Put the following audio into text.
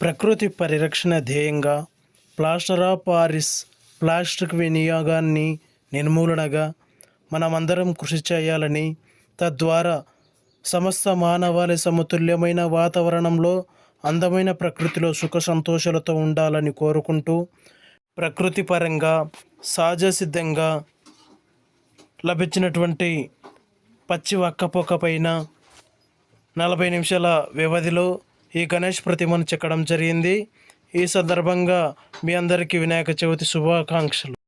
ప్రకృతి పరిరక్షణ ధ్యేయంగా ప్లాస్టర్ ఆఫ్ పారిస్ ప్లాస్టిక్ వినియోగాన్ని నిర్మూలనగా మనమందరం కృషి చేయాలని, తద్వారా సమస్త మానవాళి సమతుల్యమైన వాతావరణంలో అందమైన ప్రకృతిలో సుఖ సంతోషాలతో ఉండాలని కోరుకుంటూ, ప్రకృతి పరంగా సహజ సిద్ధంగా లభించినటువంటి పచ్చి వక్కపొక్క పైన 40 నిమిషాల వ్యవధిలో ఈ గణేష్ ప్రతిమను చెక్కడం జరిగింది. ఈ సందర్భంగా మీ అందరికీ వినాయక చవితి శుభాకాంక్షలు.